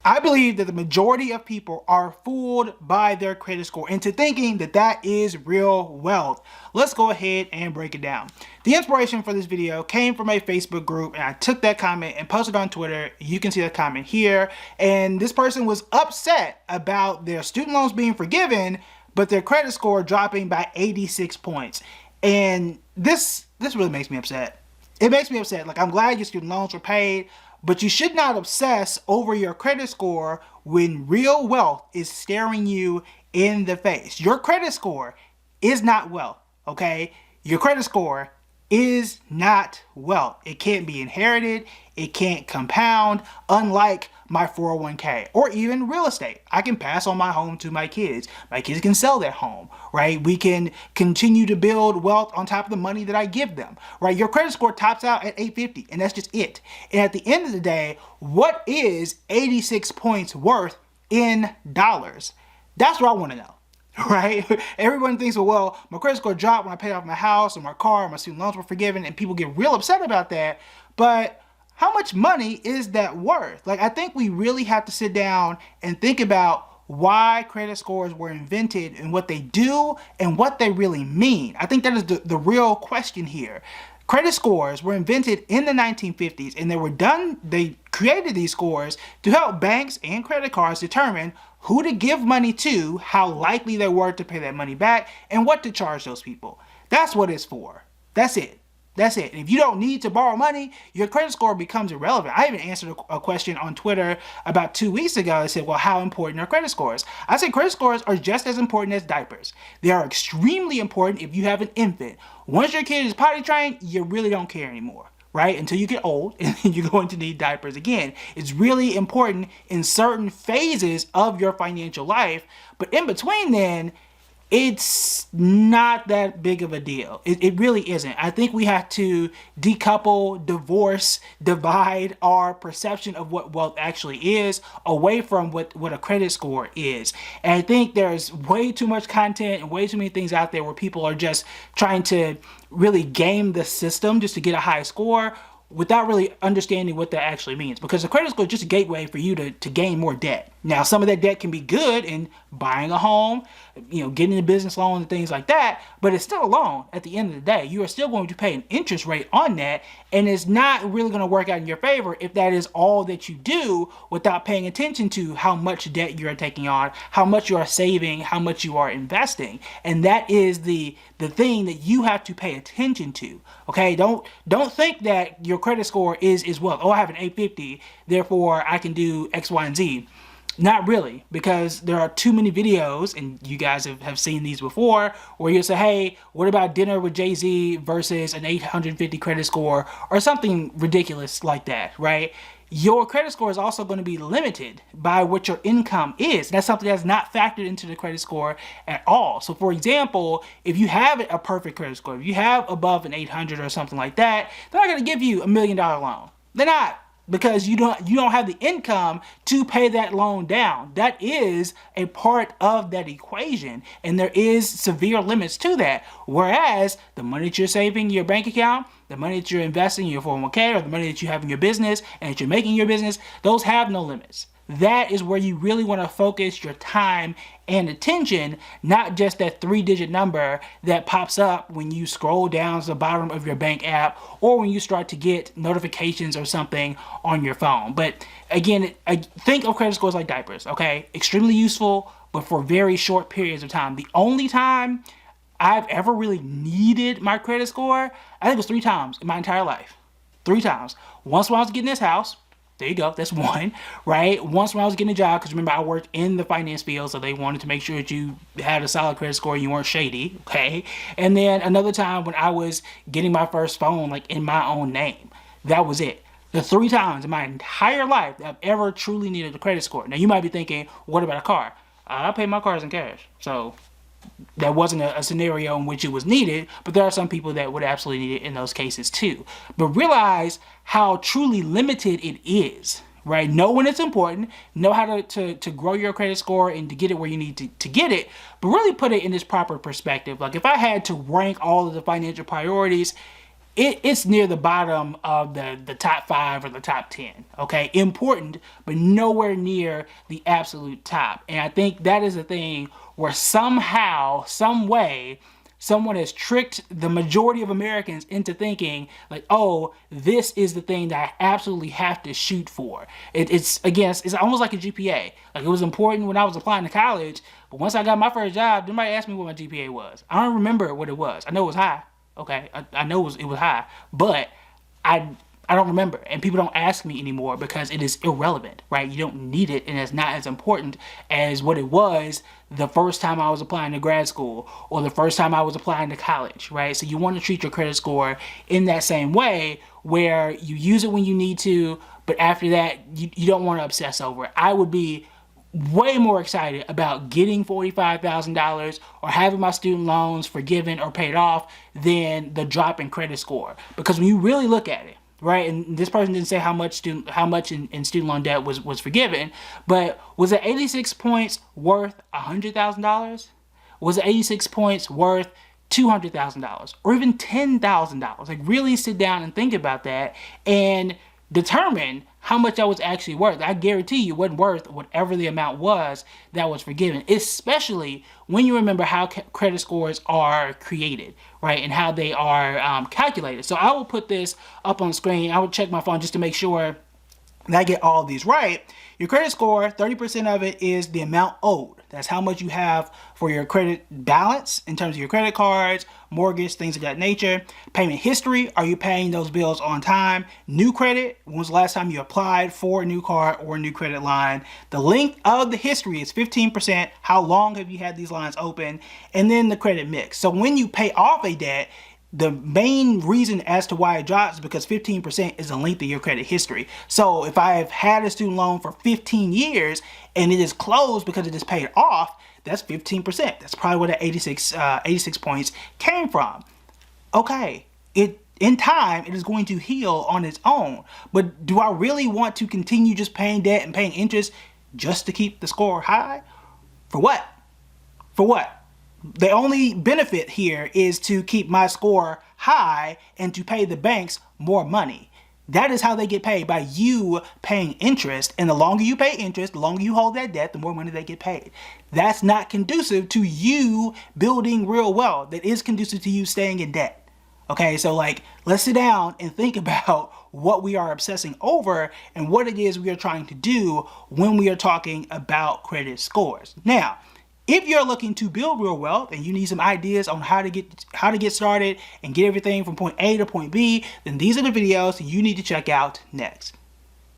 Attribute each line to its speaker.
Speaker 1: I believe that the majority of people are fooled by their credit score into thinking that that is real wealth. Let's go ahead and break it down. The inspiration for this video came from a Facebook group, and I took that comment and posted on Twitter. You can see the comment here. And this person was upset about their student loans being forgiven, but their credit score dropping by 86 points. And this really makes me upset. It makes me upset. Like, I'm glad your student loans were paid, but you should not obsess over your credit score when real wealth is staring you in the face. Your credit score is not wealth, okay? Your credit score is not wealth. It can't be inherited. It can't compound, unlike my 401k or even real estate. I can pass on my home to my kids. My kids can sell their home, right? We can continue to build wealth on top of the money that I give them, right? Your credit score tops out at 850, and that's just it. And at the end of the day, what is 86 points worth in dollars? That's what I want to know. Right? Everyone thinks, well, my credit score dropped when I paid off my house or my car, or my student loans were forgiven, and people get real upset about that. But how much money is that worth? Like, I think we really have to sit down and think about why credit scores were invented and what they do and what they really mean. I think that is the real question here. Credit scores were invented in the 1950s, and they created these scores to help banks and credit cards determine who to give money to, how likely they were to pay that money back, and what to charge those people. That's what it's for. That's it. That's it. And if you don't need to borrow money, your credit score becomes irrelevant. I even answered a question on Twitter about 2 weeks ago that said, well, how important are credit scores? I said credit scores are just as important as diapers. They are extremely important if you have an infant. Once your kid is potty trained, you really don't care anymore, right? Until you get old and you're going to need diapers again. It's really important in certain phases of your financial life, but in between then, it's not that big of a deal. It really isn't. I think we have to decouple, divorce, divide our perception of what wealth actually is away from what a credit score is. And I think there's way too much content and way too many things out there where people are just trying to really game the system just to get a high score without really understanding what that actually means. Because the credit score is just a gateway for you to gain more debt. Now, some of that debt can be good in buying a home, getting a business loan and things like that, but it's still a loan at the end of the day. You are still going to pay an interest rate on that, and it's not really going to work out in your favor if that is all that you do without paying attention to how much debt you are taking on, how much you are saving, how much you are investing. And that is the thing that you have to pay attention to. Okay, don't think that your credit score is well, oh, I have an 850, therefore I can do X, Y, and Z. Not really, because there are too many videos, and you guys have seen these before, where you'll say, hey, what about dinner with Jay-Z versus an 850 credit score, or something ridiculous like that, right? Your credit score is also going to be limited by what your income is. That's something that's not factored into the credit score at all. So for example, if you have a perfect credit score, if you have above an 800 or something like that, they're not going to give you $1 million loan. They're not. Because you don't have the income to pay that loan down. That is a part of that equation, and there is severe limits to that. Whereas the money that you're saving in your bank account, the money that you're investing in your 401k, or the money that you have in your business and that you're making in your business, those have no limits. That is where you really want to focus your time and attention, not just that 3-digit number that pops up when you scroll down to the bottom of your bank app or when you start to get notifications or something on your phone. But again, think of credit scores like diapers, okay? Extremely useful, but for very short periods of time. The only time I've ever really needed my credit score, I think it was 3 times in my entire life. 3 times. Once when I was getting this house. There you go. That's one, right? Once when I was getting a job, because remember I worked in the finance field, so they wanted to make sure that you had a solid credit score and you weren't shady, okay? And then another time when I was getting my first phone, like in my own name. That was it. The 3 times in my entire life that I've ever truly needed a credit score. Now you might be thinking, what about a car? I pay my cars in cash, so that wasn't a scenario in which it was needed, but there are some people that would absolutely need it in those cases too. But realize how truly limited it is, right? Know when it's important, know how to grow your credit score and to get it where you need to get it, but really put it in this proper perspective. Like if I had to rank all of the financial priorities, it's near the bottom of the top 5 or the top 10. Okay, important, but nowhere near the absolute top. And I think that is a thing where somehow, some way, someone has tricked the majority of Americans into thinking like, oh, this is the thing that I absolutely have to shoot for. It's almost like a GPA. Like, it was important when I was applying to college, but once I got my first job, nobody asked me what my GPA was. I don't remember what it was. I know it was high. Okay, I know it was high, but I don't remember, and people don't ask me anymore because it is irrelevant, right? You don't need it, and it's not as important as what it was the first time I was applying to grad school or the first time I was applying to college, right? So you want to treat your credit score in that same way, where you use it when you need to, but after that, you don't want to obsess over it. I would be way more excited about getting $45,000 or having my student loans forgiven or paid off than the drop in credit score. Because when you really look at it, right, and this person didn't say how much in student loan debt was forgiven, but was it 86 points worth $100,000? Was it 86 points worth $200,000 or even $10,000? Like, really sit down and think about that and determine how much I was actually worth. I guarantee you wasn't worth whatever the amount was that was forgiven, especially when you remember how credit scores are created, right, and how they are calculated. So I will put this up on the screen. I will check my phone just to make sure that I get all of these right. Your credit score, 30% of it is the amount owed. That's how much you have for your credit balance in terms of your credit cards, mortgage, things of that nature. Payment history, are you paying those bills on time? New credit, when was the last time you applied for a new card or a new credit line? The length of the history is 15%. How long have you had these lines open? And then the credit mix. So when you pay off a debt, the main reason as to why it drops is because 15% is the length of your credit history. So if I have had a student loan for 15 years and it is closed because it is paid off, that's 15%. That's probably where that 86 points came from. Okay, in time, it is going to heal on its own. But do I really want to continue just paying debt and paying interest just to keep the score high? For what? For what? The only benefit here is to keep my score high and to pay the banks more money. That is how they get paid, by you paying interest. And the longer you pay interest, the longer you hold that debt, the more money they get paid. That's not conducive to you building real wealth. That is conducive to you staying in debt. Okay, so like, let's sit down and think about what we are obsessing over and what it is we are trying to do when we are talking about credit scores. Now, if you're looking to build real wealth and you need some ideas on how to get started and get everything from point A to point B, then these are the videos you need to check out next.